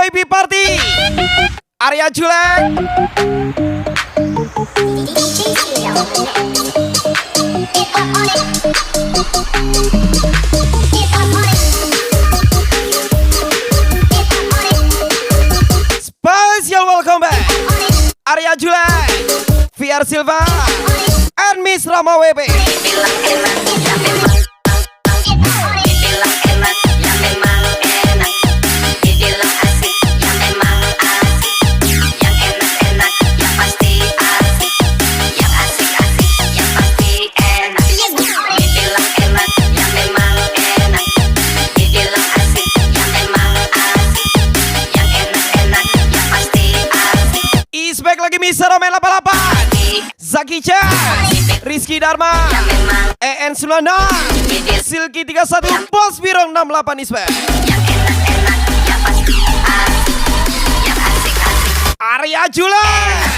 VIP Party Arya Julek. Special welcome back Arya Julek, VR Silva, and Miss Rama WP. Misara main 88, Zaki Chan, Rizky Dharma, EN 96, Silky 31, Bos Birong 68 Isbe, Arya Julek.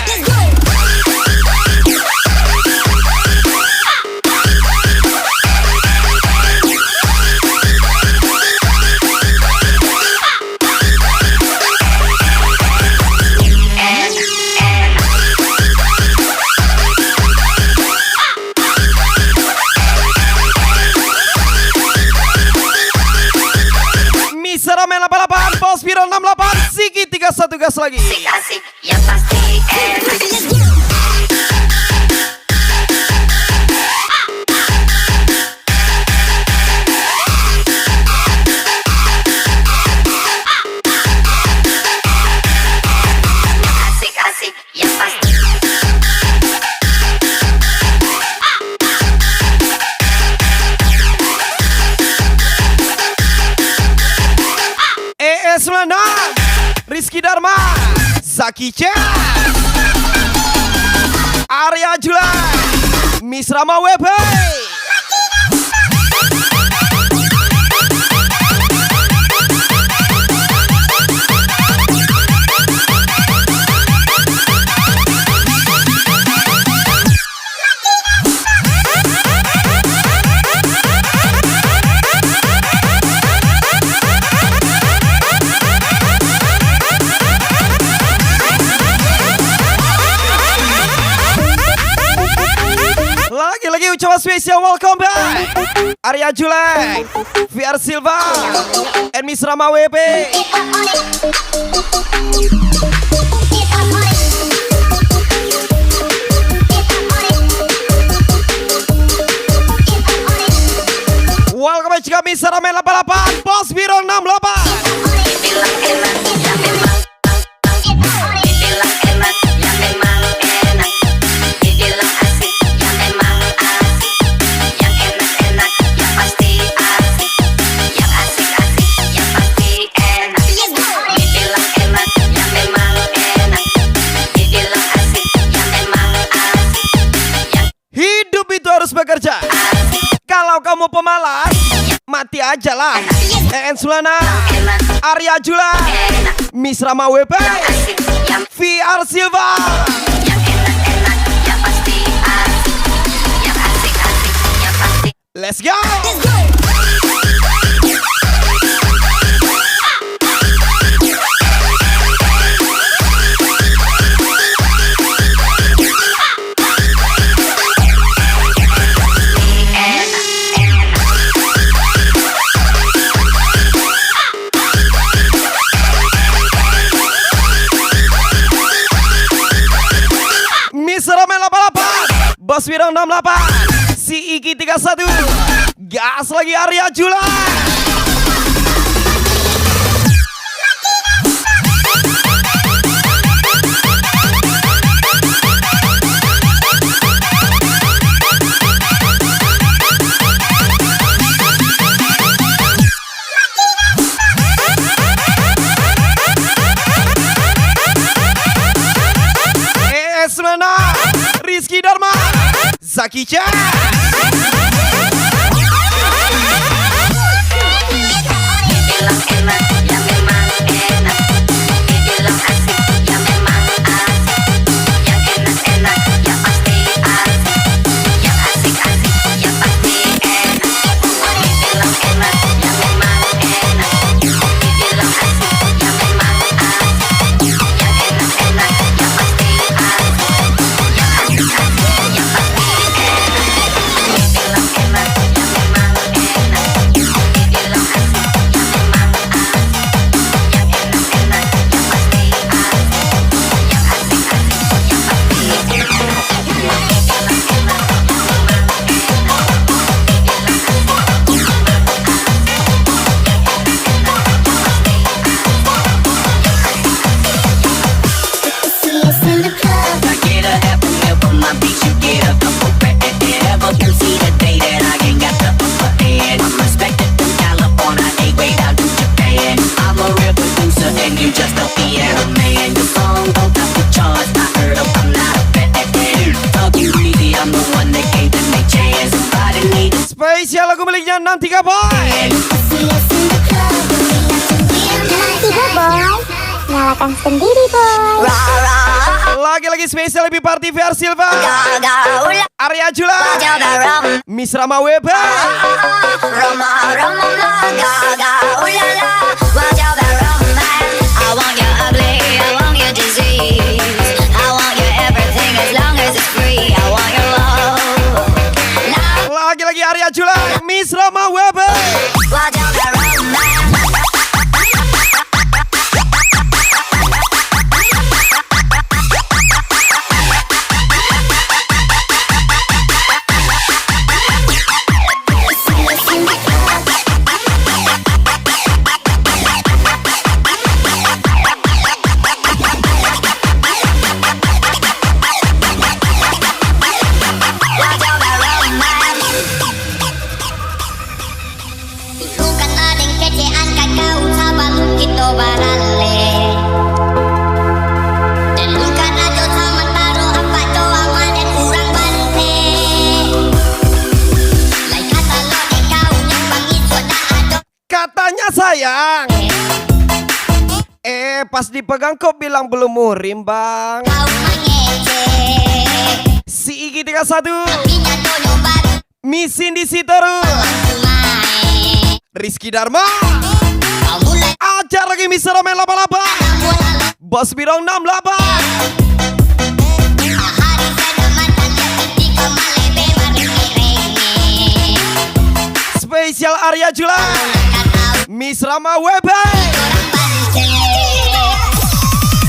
Main 88, Bos Biro 68, Siki 31 gas lagi. Asik, ya pasti enak. Asik, ya pasti. ES96, Rizky Dharma, Zaki Chan, Arya Julek, Miss Rama WP. Lagi ucapan spesial welcome back Arya Julek, VR Silva, and Miss Rama WP. Welcome back juga Miss Rama 88, Bos Birong 68. Bekerja. Kalau kamu pemalas, mati aja lah. EN Sulana, Arya Julek, Miss Rama WP, VR Silva. Let's go. Bos Wirong 68, si Iki 31, gas lagi Arya Julek. Rizky Dharma, Zaki Chan. Dibilang enak, ya memang enak. Dibilang asik, ya memang asik. Yang enak-enak, ya pasti asik. Yang asik-asik, ya pasti enak. Dibilang enak, ya memang enak. Dibilang asik, ya memang asik. Lagu miliknya 63 boy. 63 boy, nyalakan sendiri boy. Lagi-lagi spesial lebih party VR Silva, Arya Jula, Miss Rama Weber. I want your ugly, I want your disease, I want your everything as long as it's free. I want your love. Lagi-lagi Arya Jula, Miss Rama Weber. Wajah romance. Bukan ada yang kecean kakau sabaluk kita barale. Dan bukan aja sama taro apa doa madan kurang bante. Lai kata lo de kau nyambang itu dah ada. Katanya sayang. Pas dipegang kok bilang belum murim bang. Kau mengece. Si Igi 31, Pinya tono baru Miss Cindy Sitoru, main. Rizky Dharma. Kau mulai Ajar lagi Miss Romen 88, Bos Birong 68. hari sedematan ketika malebe bareng-bareng. Spesial Arya Jula, Kata Miss Rama Weber. orang bante.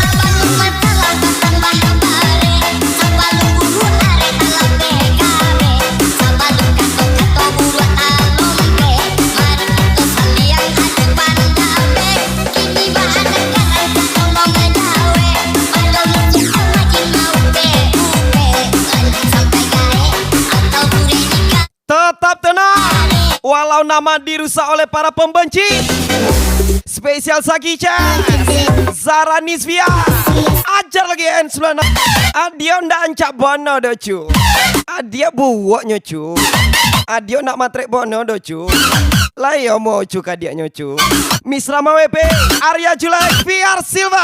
Sabalung masalah tambah kabare. Sabalung buruan are talam bekare. Sabalung kato-kato buruan alombe. Mari kita saliang adu pandabe. Kini bahan negara tolong ngedawe. Balong cinta makin mau be-ube. Lanjut sampai gae atau bure nikah. Tetap tenang, walau nama dirusak oleh para pembenci. Spesial Sakicha, Zara Nisvia. Ajar lagi N96. Adio ndak ancak bono docu. Adia buwok nyocu. Adio nak matrek bono docu. Layo mau cuka dia nyocu. Miss Rama WP, Arya Jula, VR Silva.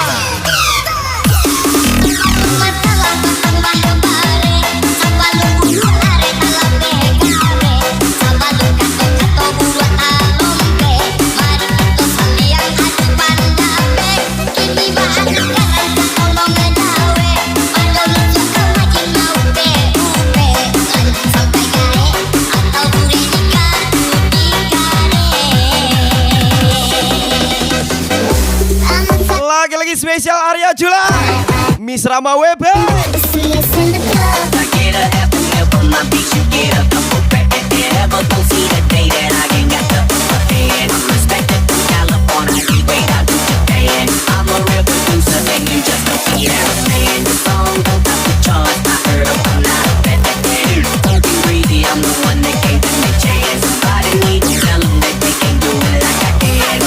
Masalah tambah kabare. Sabalung buruan are talam bekare. Sabalung kato-kato buruan alombe. Mari kita saliang adu pandabe. Kini bahan negara tolong ngedawe. Balong cinta makin mau be-ube. Lanjut sampai gae atau bure nikah dikare. Lagi-lagi spesial Arya Jula, Miss Rama Weber. I get a F and F on my beach, you get a couple forever. Don't see the day that I ain't got the upper hand. I'm respected from California, you wait out to Japan. I'm a real producer and you just don't see that man. The song don't top the charts, I heard I'm not a bad man. Don't be greedy, I'm the one that gave them the chance. Somebody need to tell them that they can't do it like I can.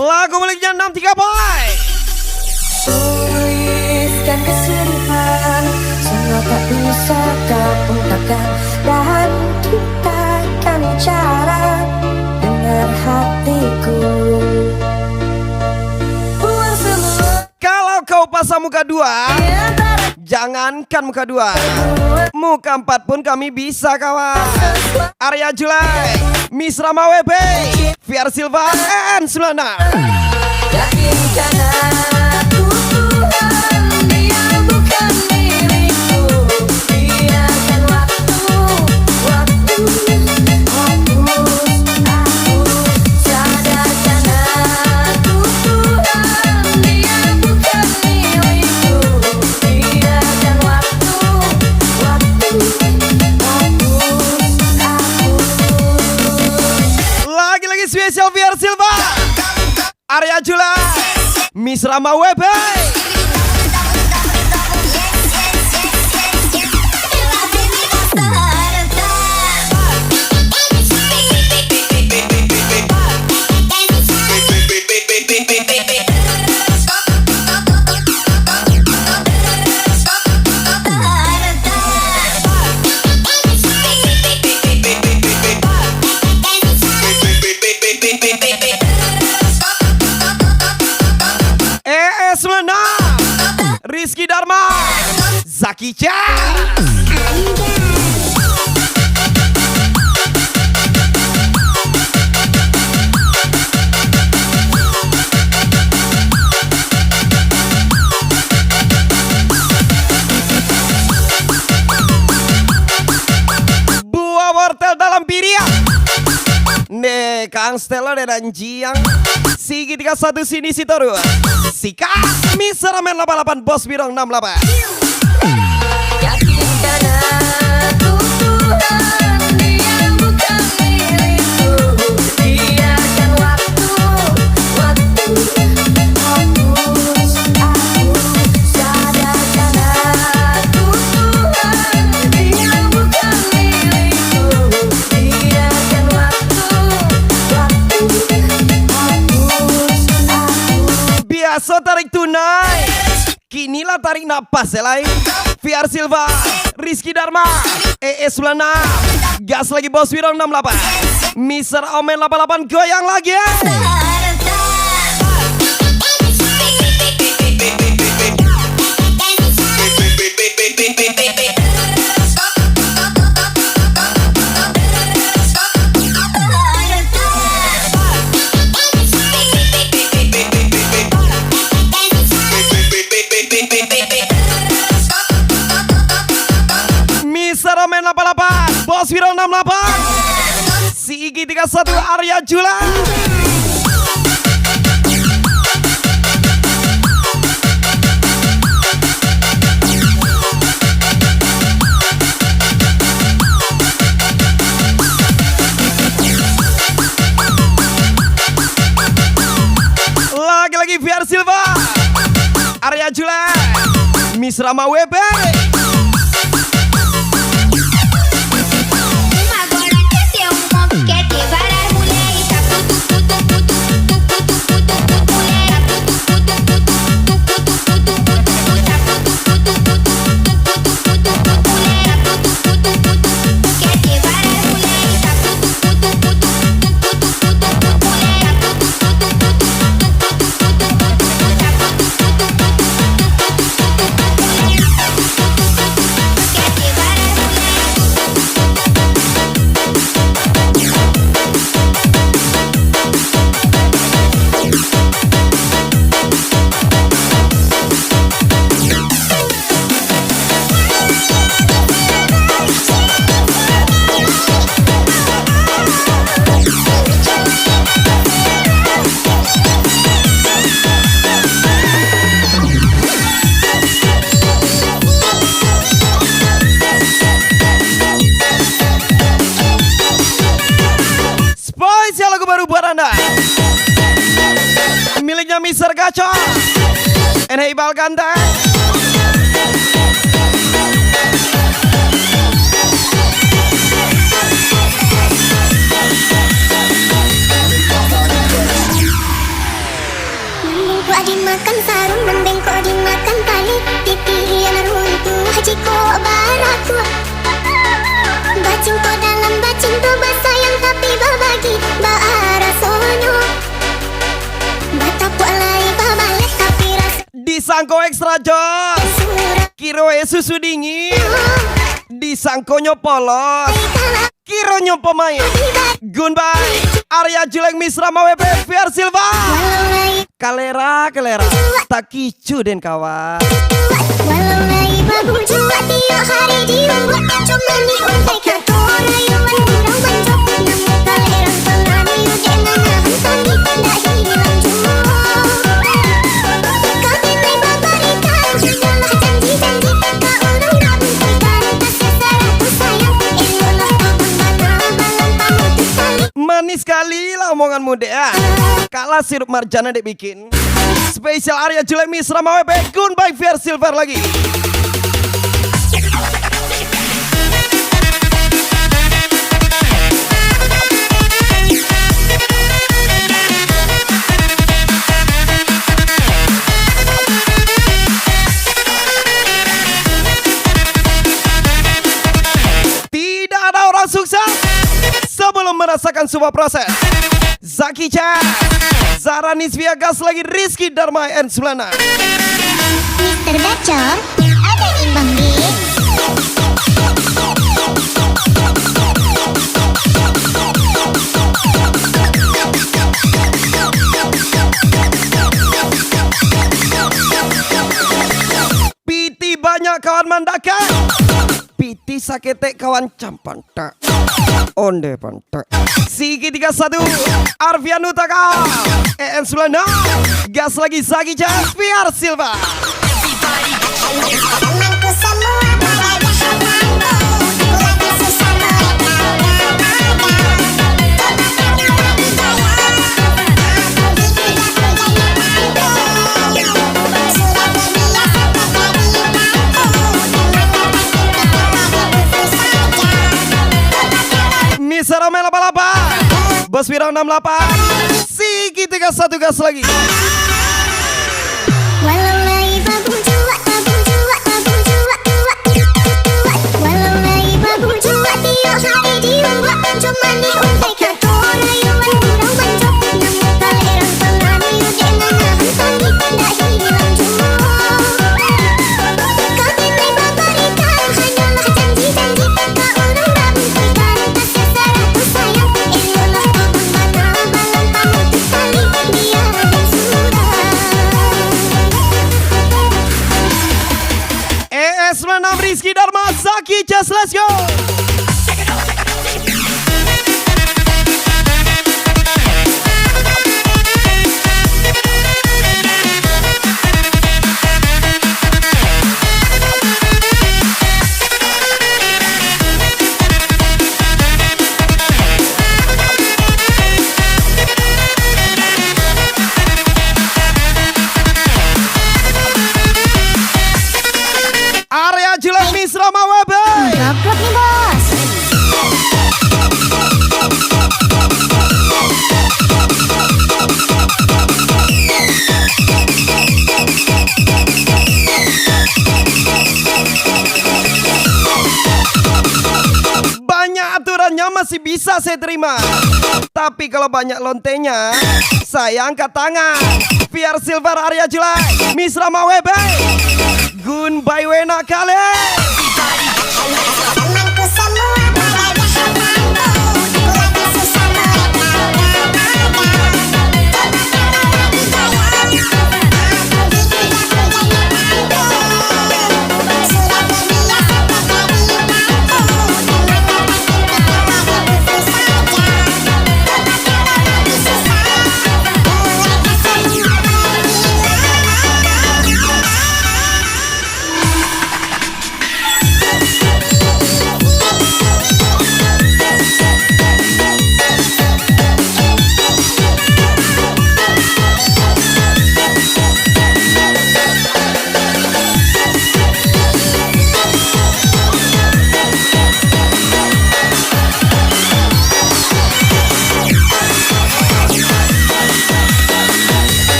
Lagu miliknya 63 boy. Tuliskan kesedihan, semua tak bisa kau ungkapkan. Dan kita akan bicara dengan hatiku. Buang semua Kalau kau pasang muka dua, di antara jangankan muka dua, muka 4 pun kami bisa kawan. Arya Julai, Miss Rama WP, VR Silva, N96. yakinkan aku Tuhan, dia bukan milikku. Biarkan waktu hapus aku. Sadarkan aku Tuhan, dia bukan milikku. Biarkan waktu hapus aku. Lagi-lagi spesial VR Silva. Silva, Arya Jula, Miss Rama Webe. Rizky Dharma, Zaki Chan. Buah wortel dalam piring. Ne Kang Stella dan Jiang. Sigi 31 sini si Toru. Sika Mister Ramen 88 Bos Birong 68. Yakinkan aku Tuhan, dia bukan milikku. Biarkan waktu hapus aku. Sadarkan aku Tuhan, dia bukan milikku. Biarkan waktu hapus aku. Biasa tarik tunai, kinilah tarik napas lain. VR Silva, Rizky Dharma, ES96, gas lagi Bos Wirong 68, Mister Omen 88 goyang lagi. Mister Omen 88, Bos Wirong 68, si Igi 31 Arya Jula. Lagi-lagi VR Silva, Arya Jula, Miss Rama Webe. Miliknya Mister Gaco NHI Balganda. Mending kok dimakan sarung, mending kok dimakan tali. Titian runtuh, haji kok baratu. Bacing kok dalam bacing tuh basayang tapi babagi baara sono. Batapu alai babalik tapi rasa Disangko ekstra jos, kiroe susu dingin. Disangkonyo polos, kironyo pemain. Goodbye Arya Juleng Misra Mawepe VR Silva. Kalera tak kicu den kawan. walau lai babu jua tiap hari dibuat cuma ni untai katora yang mendurang banjok namun kalerang tengani jangan hantani dah hilang jua kami mai babarikan segala janji-janji tak orang nak buktikan tak sesaraku sayang elolah abang bana balang pamut sekali Manis sekali lah omonganmu deh. Kalah sirup marjana dek bikin. Spesial Arya Julai Misra Mawepe Goodbye VR Silver lagi. Tidak ada orang sukses sebelum merasakan sebuah proses. Zaki Chan, Zara Nisvia gas lagi, Rizky Dharma and Sulana. Mister Gacor, ada di Bang Dik. Piti banyak kawan mandaka, piti sakete kawan campantak. Onde pantak. Sigi 31 Arvian Utaka EN Sulana. Gas lagi Zaki Chan VR Silva. Temanku semua pada jahanamku, aku lagi susah mereka Misa Romel 88 Bos Wiro 68 Sigi 31 gas lagi. Walau lagi babung jua, babung jua, babung jua, tua, tua. Walau lagi babung jua, tiap hari diubah. Cuma diuntai ke tora, yuan kurang manjok. Namun kaliran pengamu, dengan nahan tani, dah hilang jua. Kau dinai memberikan, hanyalah janji-janji. Kau orang babung berikan, kasih seratus sayang. Elolah babung mana, malam pamut sekali. Dia dan sudah. ES 96 Rizky Dharma Zaki Chan, let's go. Arya Julai Misra Mawepe. Goblok nih bos. Banyak aturannya masih bisa saya terima, tapi kalau banyak lontenya saya angkat tangan. VR Silver Arya Julai Misra Mawepe Goodbye wena kale. Temanku semua pada jahanamku, aku lagi susah mereka sudah terbiasa pakai diriku, dengan kata kita lagi butuh saja. Lebih susah, mereka semua bilang.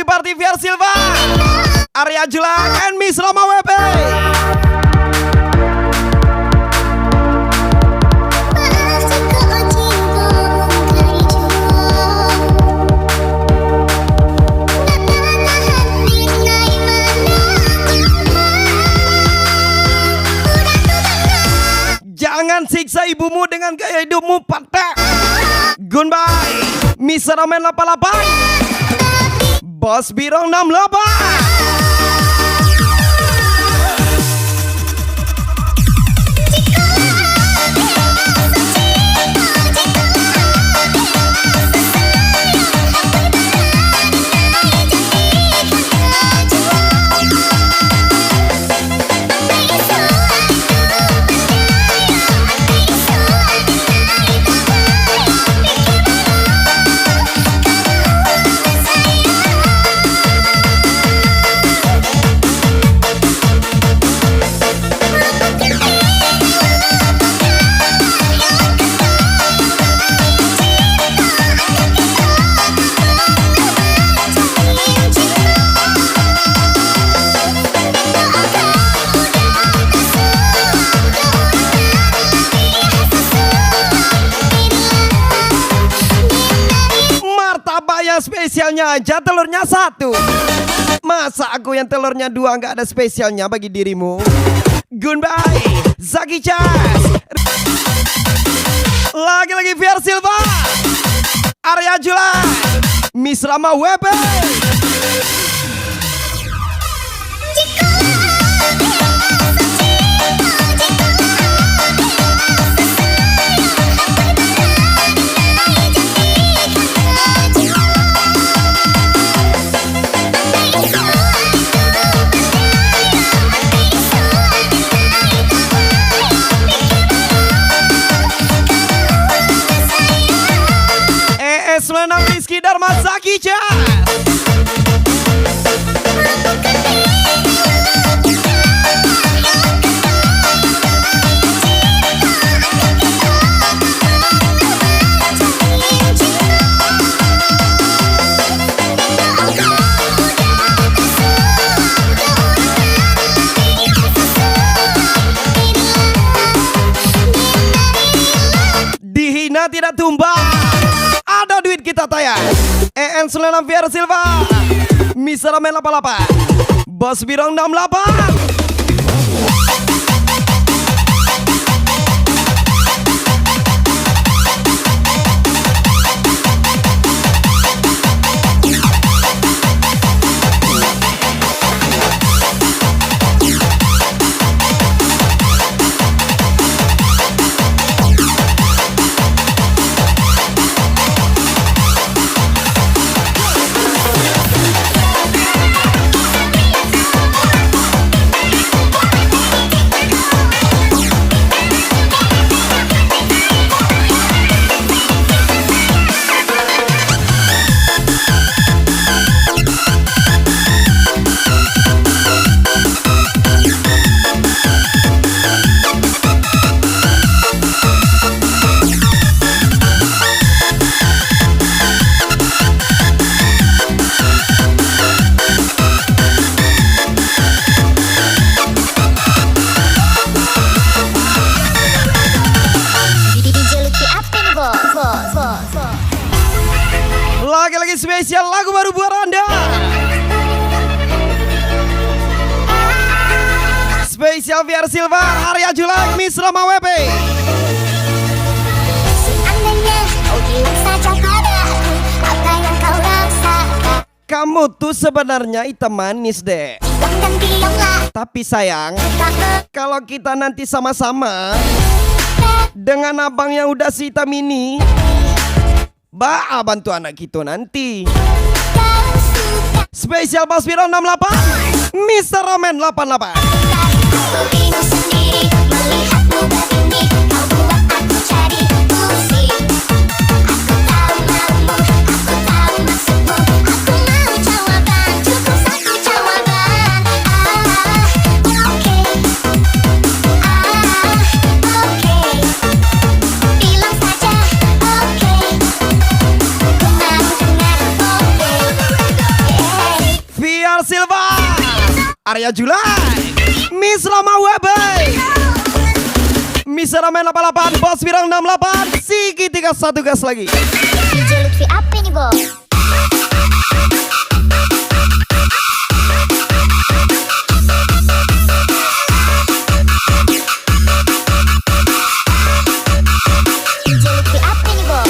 party Via Silva, Arya Julang, and Miss Rama WP. Maaf jika cinta dari jauh. Nana hati nai mana. Jangan siksa ibumu dengan gaya hidupmu patah. Goodbye, Miss Ramen 88, Bos Birong 68. Spesialnya aja telurnya 1. Masa aku yang telurnya 2 nggak ada spesialnya bagi dirimu? Goodbye, Zaki Chas. Lagi-lagi Via Silva, Arya Julang, Miss Rama WP. Sulenang Rizky Dharma Zaki Chas. Dihina tidak tumbang. Ada duit kita tayang. EN Sulenang Via Silva, Miss Ramen 88, Bos Birong 68. Lagi-lagi spesial lagu baru buat Anda. Spesial Via Silva, Arya Julang, Miss Rama WP. Seandainya kau bilang saja padaku apa yang kau rasakan. Kamu tuh sebenarnya hitam manis deh. Bilang dan bilanglah Tapi sayang, kalau kita nanti sama-sama dengan abang yang udah si hitam ini, bantu anak kita nanti. kau suka. Spesial Bos Birong 68, Mr. Ramen 88. Aku bingung sendiri melihatmu begini. Kau buat aku jadi pusing. Aku tahu maumu, aku tahu maksudmu. Aku mau jawaban, cukup satu jawaban. Oke. Bilang saja oke. Ku mau dengar oke. Arya Julai, Miss Rama Webe, Miss Ramen 88, Bos Wirang 68, Sigi 31 gas lagi. DJ Lutfi apa nih bos? DJ Lutfi apa nih bos?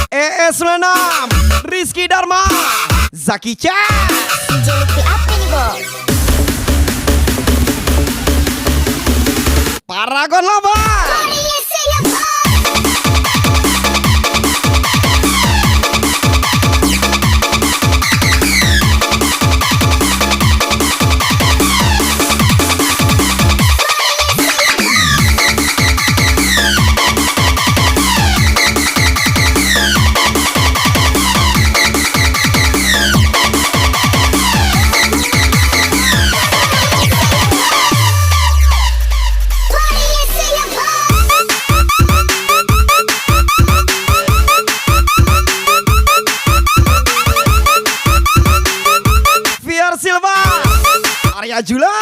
ES96, Rizky Dharma, Zaki Chan, DJ Lutfi apa nih bos? Paragon 8, VR Silva, Arya Julai,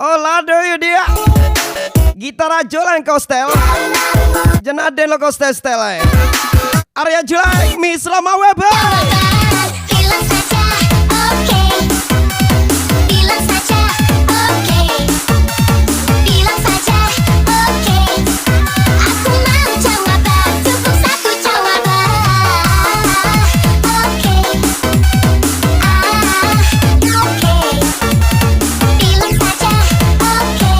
Olado dia, Gitar Jolan Kostel, Jenaden lo Kostel Stella, Arya Julai, Miss Rama Webe. Bilang saja oke, bilang saja oke, bilang saja oke. Aku mau jawaban, cukup satu jawaban. Oke, oke, bilang saja oke.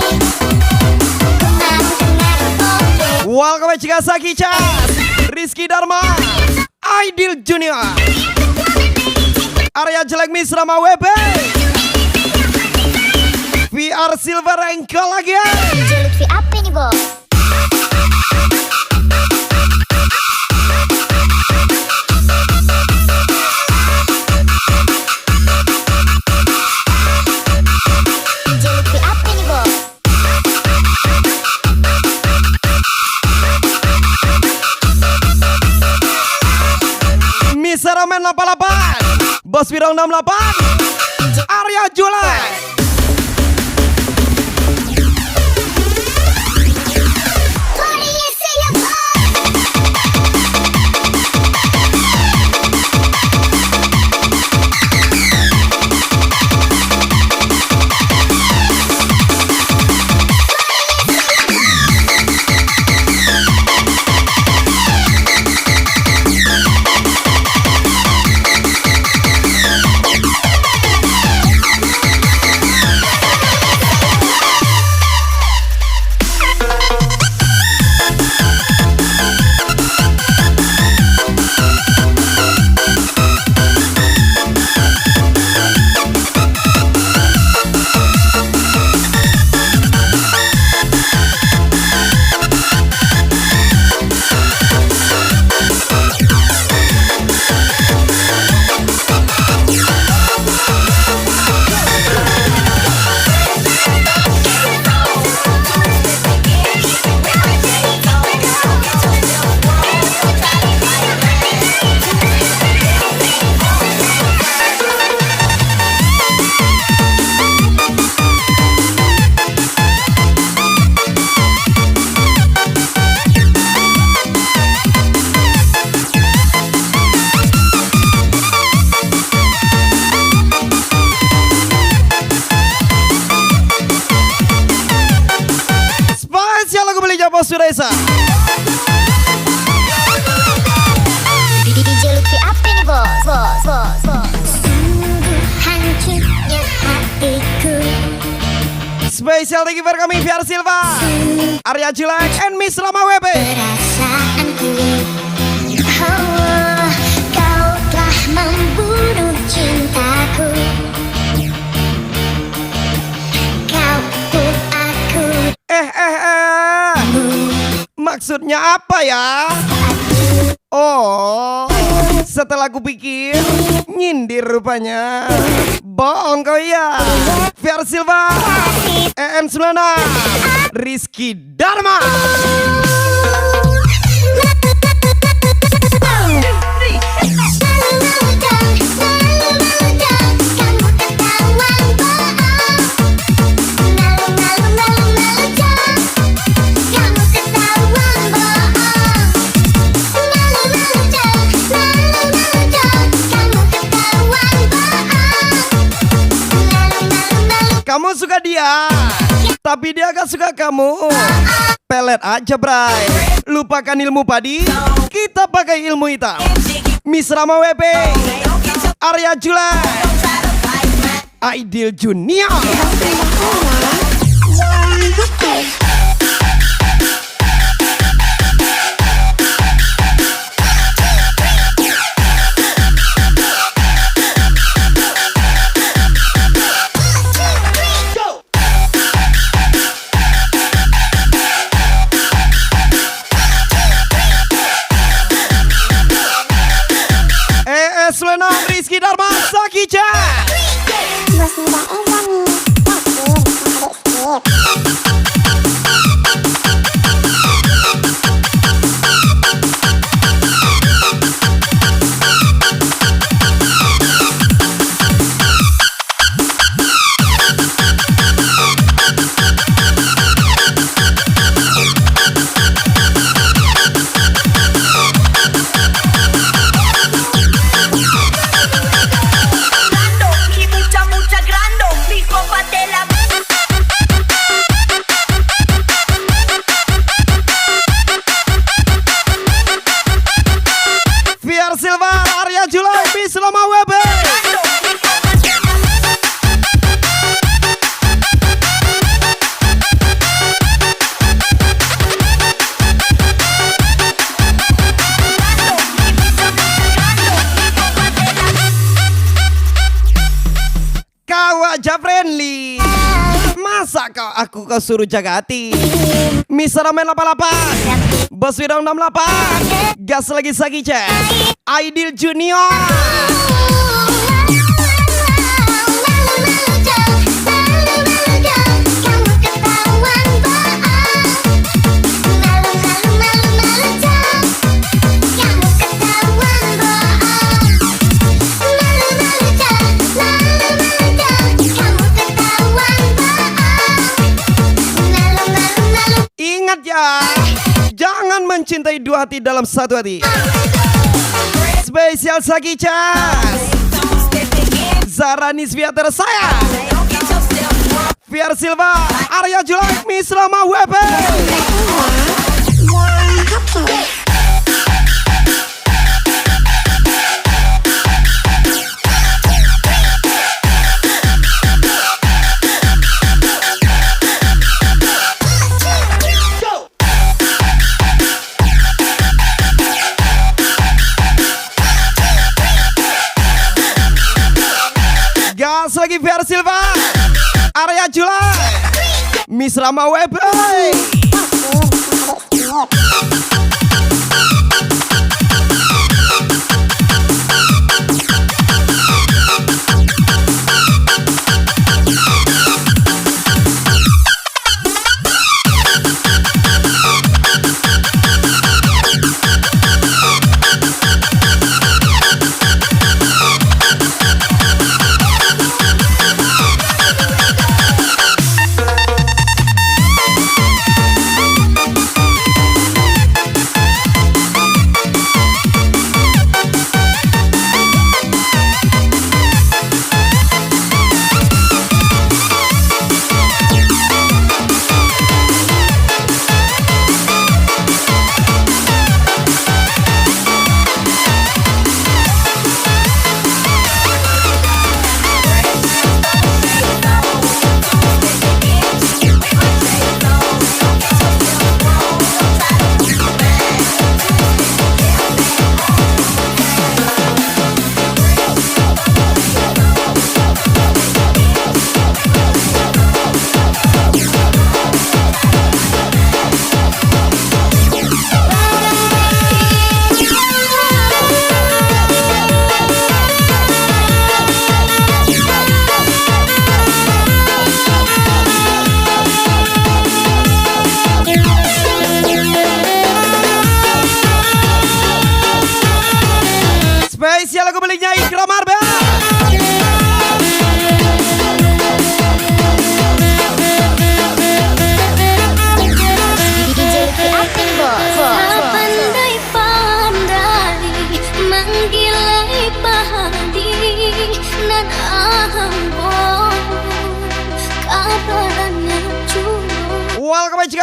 Ku mau dengar oke. Welcome to Zaki Chan, Rizky Dharma, Aidil Junior, Arya Jelek, Miss Rama Webe, VR Silver Engkol lagi. DJ Lutfi apa nih bos? DJ Lutfi apa nih bos? Miss Ramen 88, Bos Wirang 68, Arya Julai. Bos Suresa. DJ Lutfi apa nih bos? Sungguh hancurnya hatiku. Spesial thank you for kami VR Silva, Arya Julek, and Miss Rama Webe. Perasaanku, oh, kau telah membunuh cintaku. Kau pun aku. Maksudnya apa ya? Oh, setelah kupikir, nyindir rupanya. Bohong kau ya. Fiar Silva, EN Sulana, Rizky Dharma. Kamu suka dia, tapi dia gak suka kamu. Pelet aja, Bray. Lupakan ilmu padi, kita pakai ilmu hitam. Miss Rama WP, Arya Jula, Aidil Junior. Sulena, Rizky Dharma, Sakicha. Bos muda Evan Grando, y mucha grando, mi copa de la. Fiar Silva, Arya Jula, Miss Rama WP. Kau aja friendly. Masa kau suruh jaga hati? Miss Ramen 88, Bos Wirong 68, gas lagi Sakicha, Aidil Junior. Ingat ya, jangan mencintai dua hati dalam satu hati. Spesial Sakicha, Zara Nisvia tersayang, Fiar Silva, Arya Jula, Miss Rama WP. Gas lagi Fiar Silva, Arya Jula, Miss Rama WP.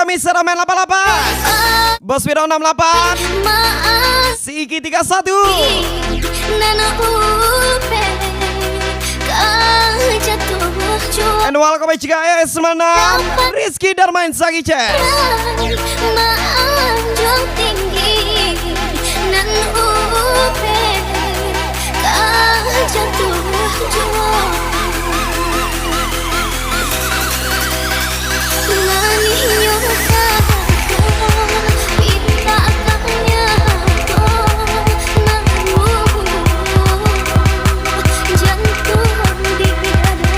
Misra main 88, Bos Wiro 68, Maaf Sigi 31, Nana upe Kau jatuh jauh and welcome back juga S96, Rizky Darmain Sagicha. Maaf jauh tinggi Nan upe Kau jatuh jauh Maninyo Kita akannya Jantung di dada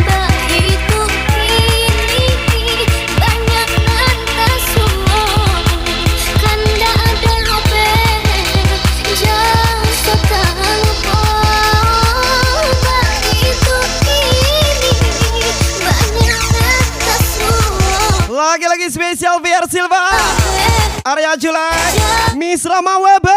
Begitu ini Banyak lantas semua Kanda ada rope Jasa tak lupa Begitu ini Banyak lantas semua Lagi-lagi spesial biar Silva, Arya Julai, Misra Mawebe.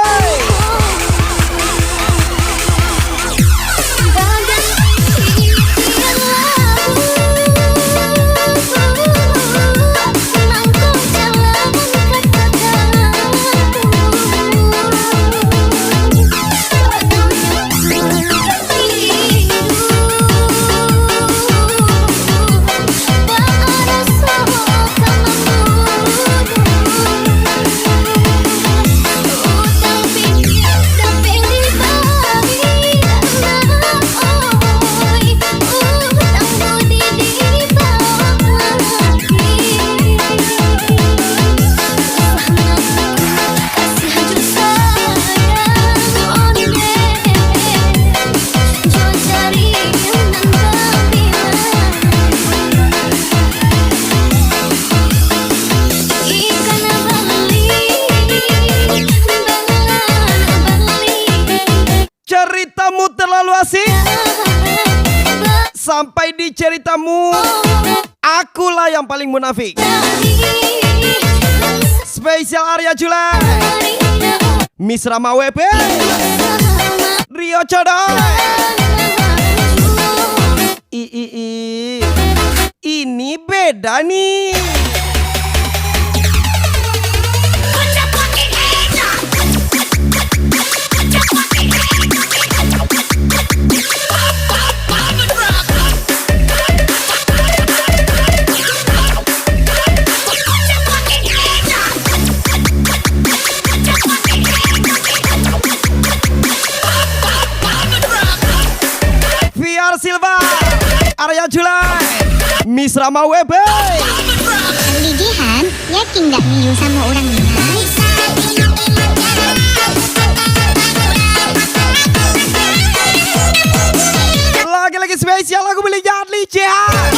Ceritamu terlalu asik, sampai di ceritamu akulah yang paling munafik. Spesial Arya Julai, Misra Mawebe, Rio Codoy. Ini beda nih. Silva, Arya Julai, Misra Mawebe. Lidihan, yakin gak Miu sama orang Mina? Lagi-lagi spesial lagu milik Yadli Cihan.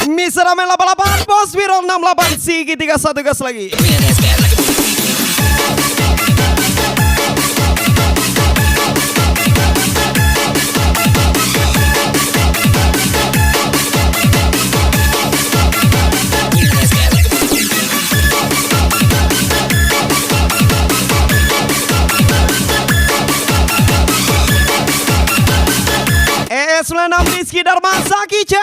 Misra main 88, Bos Wiro 68, Sigi 31, gas lagi. ES96 Rizky Darmain Sagicha.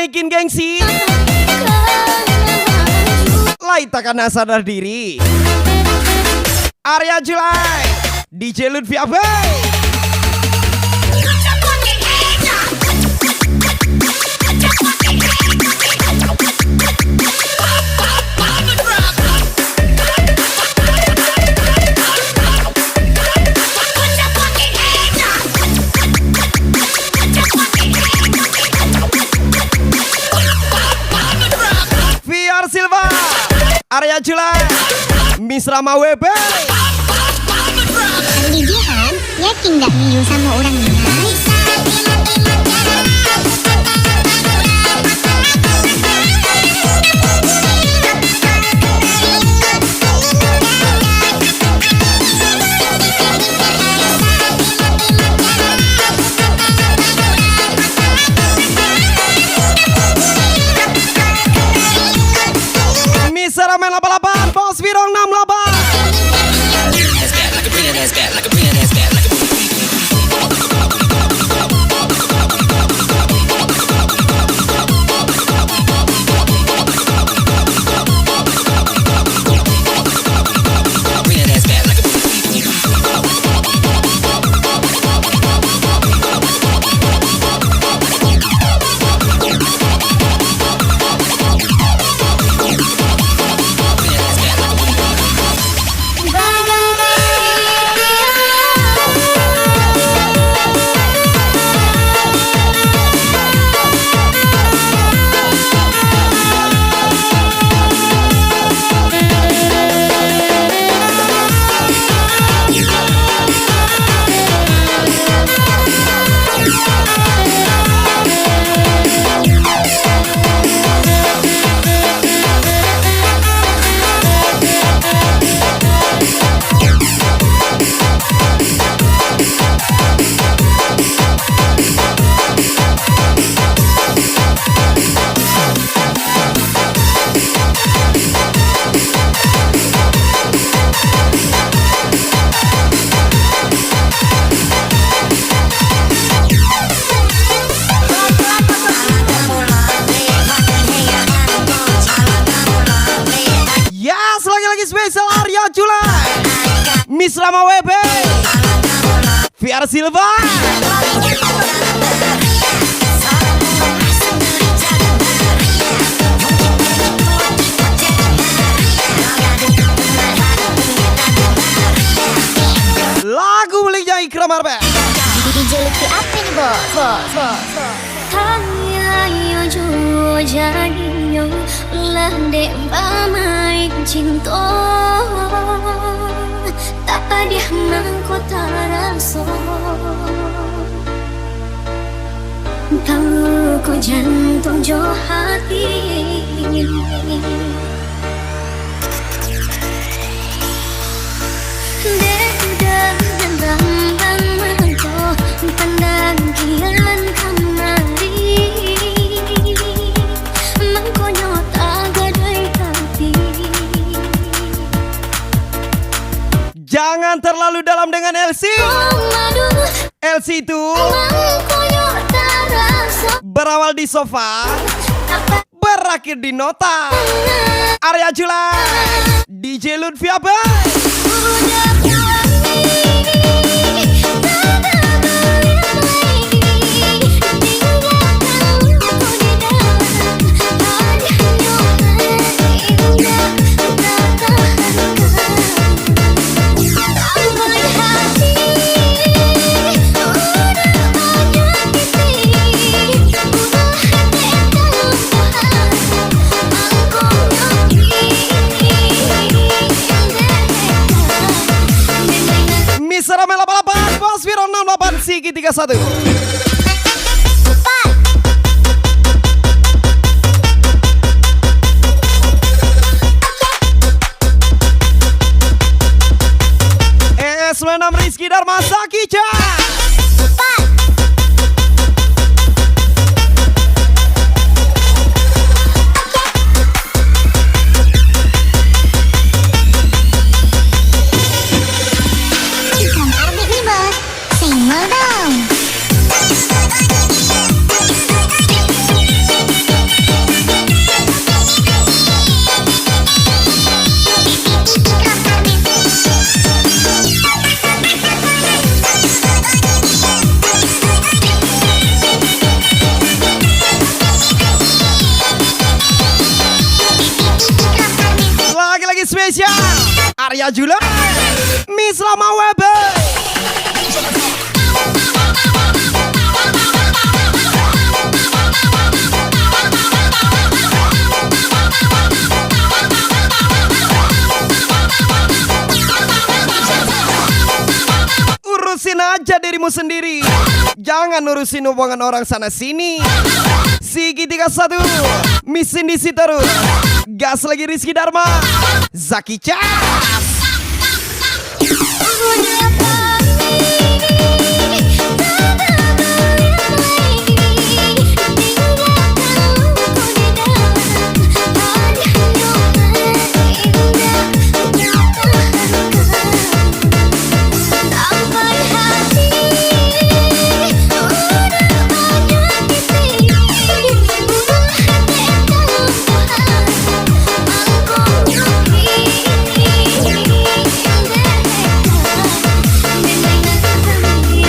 naikin gengsi. Lai takkan sadar diri. Arya Julai, DJ Lutfi Abai. VR Silva, Arya Julai, Miss Rama WB. Kali Jihan, yakin gak Miu sama orangnya? Miss Rama 88, Bos Virong 68. Spesial Arya Julai, Miss Rama WB, VR Silva. Lagu miliknya Ikram Arbe. DJ Lutfi apa nih bos? Ayo jujur jadinya ulah dek bamai cinta tak ada mahkota rasa tahu ku jantung jo hati dek dan bang mangko pandang kian kamari mangkonyo tagadai hati. Jangan terlalu dalam dengan LC. LC itu berawal di sofa, berakhir di nota. Arya Julai, DJ Lutfi Abai. Rame 88, Bos Virong 68, Sigi 31. ES96 Rizky Dharma Sakica. Arya Jula, Miss Lama Weber. Urusin aja dirimu sendiri, jangan urusin hubungan orang sana sini. Sigi 31, Miss Indisi terus. Gas lagi Rizky Dharma, Zaki Cas.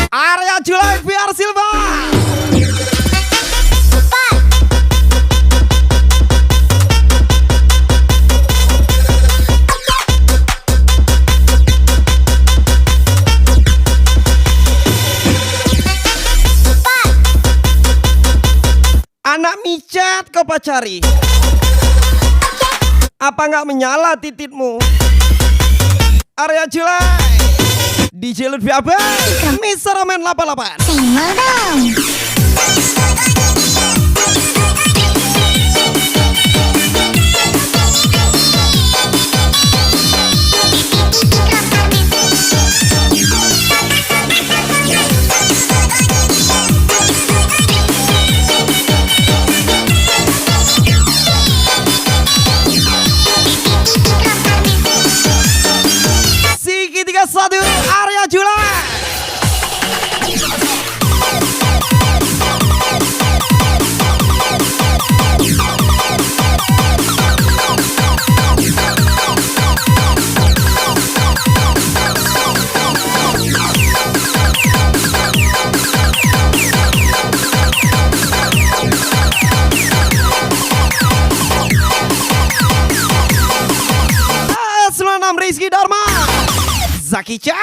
Arya Julai VR Silva. Anak micet kau pacari. Apa nggak menyala tititmu? Arya Julai, DJ Lutfi Abe, Mr. Roman 88. Senggol dong. Sigi 31, Arya Julai. Rizky Dharma, Zaki Cha.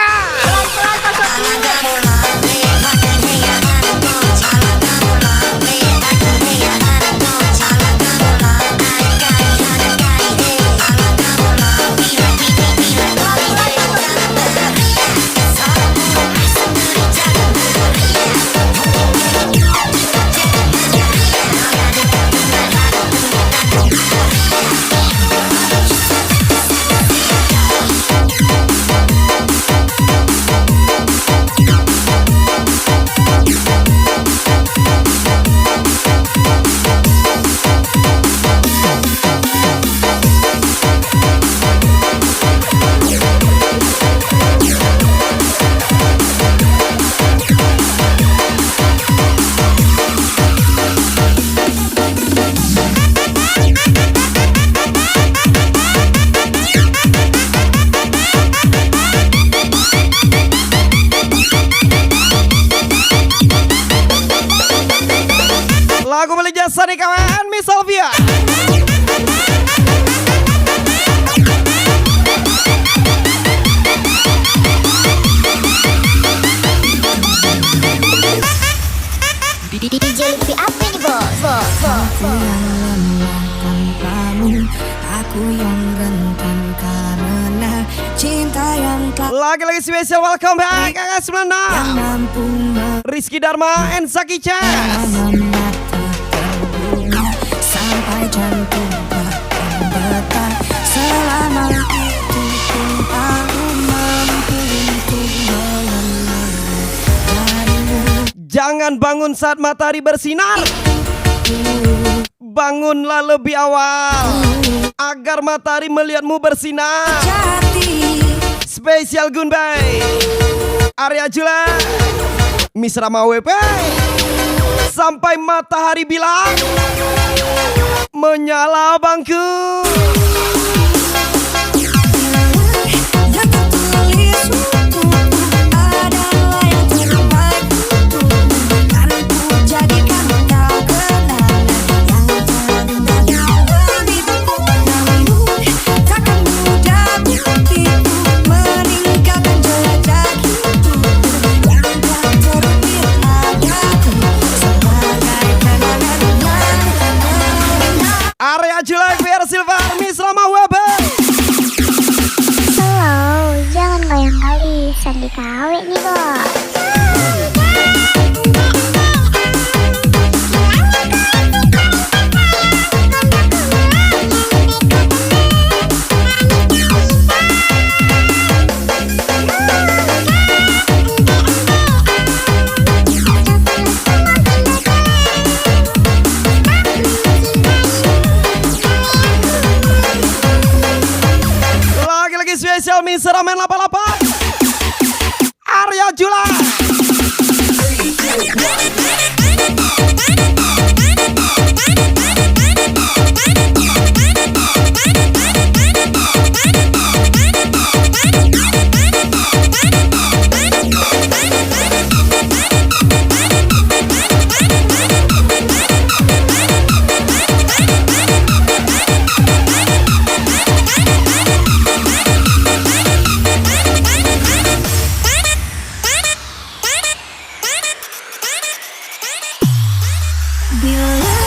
Lagu beli jasa nih kawan, Miss Alvia. DJ Lutfi apa nih bos? Aku yang lemah tanpamu, aku yang rentan karena cinta yang tak Lagi-lagi spesial welcome back Kakak 96 mampu Rizky Dharma and Zaki Cha. memata terbuka sampai jantung bahkan detak. Selama itu pun aku mampu untuk mengenal darimu. Jangan bangun saat matahari bersinar, bangunlah lebih awal agar matahari melihatmu bersinar. Jati Spesial Gunbay, Arya Jula, Miss Rama WP. Sampai matahari bilang menyala bangku. yang tertulis untukku adalah yang terbaik untukmu. Kan ku jadikan kau kenangan yang terindah dalam hidupku. Namun takkan mudah Sandi kawe nih, Bo. Lagi-lagi spesial Mister Ramen 88 Arya Jula. Bila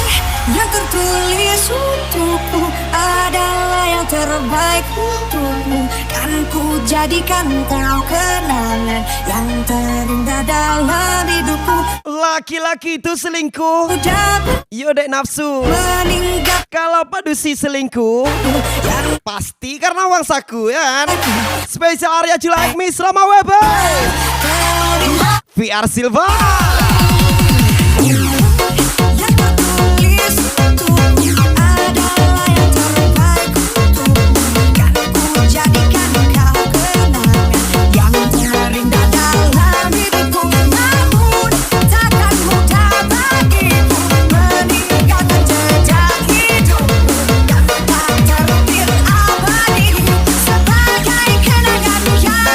yang tertulis untukku adalah yang terbaik untukmu, kan ku jadikan kau kenangan yang terindah dalam hidupku. Laki-laki itu selingkuh, Dapat yo dek nafsu. meninggalkan Kalau padusi selingkuh, yang pasti karena uang saku ya kan? Spesial Arya Jula Miss Rama Weber kau di VR Silva. yang tertulis untukku adalah yang terbaik untukmu, kan ku jadikan kau kenangan yang terindah dalam hidupku. Namun takkan mudah bagiku meninggalkan jejak hidupmu yang tak terukir abadi sebagai kenangan yang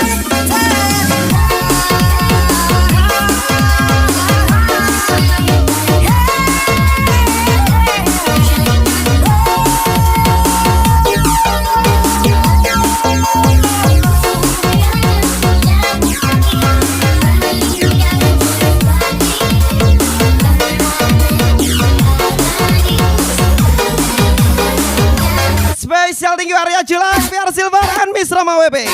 Spesial tinggi Arya Jula VR Silva dan Miss Rama WP.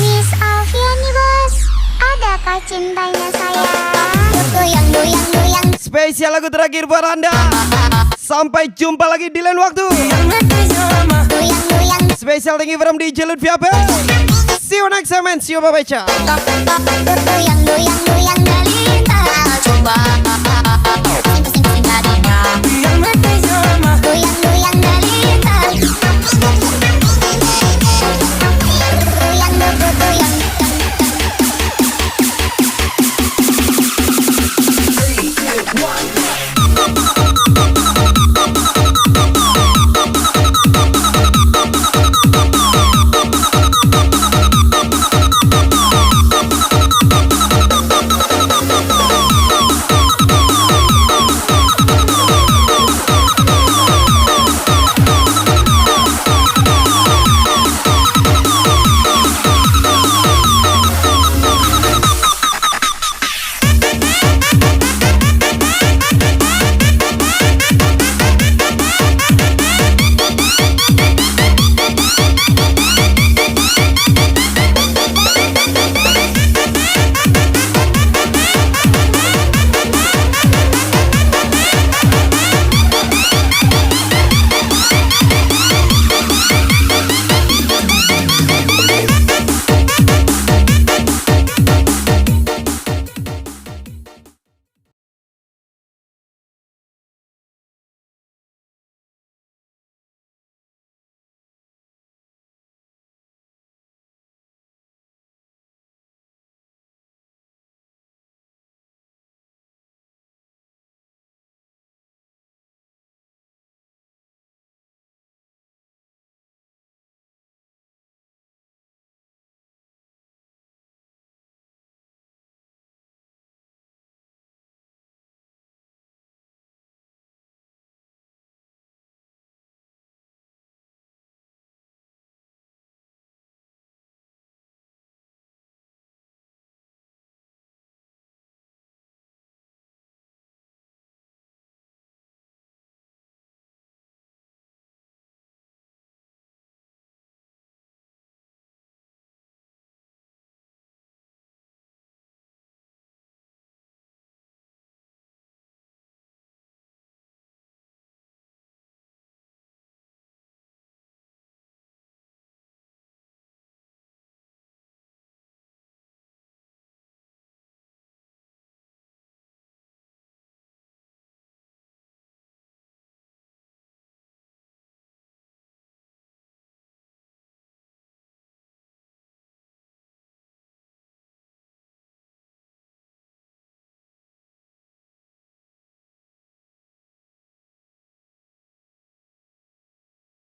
Miss Alfia nih, Bos. Adakah cintanya sayang? Goyang, goyang, goyang. Spesial lagu terakhir buat Anda. Sampai jumpa lagi di lain waktu. Goyang, goyang. Spesial tinggi from DJ Lutfi Ape. See you next time and see you bye-bye. Goyang, goyang, goyang. Dalita, coba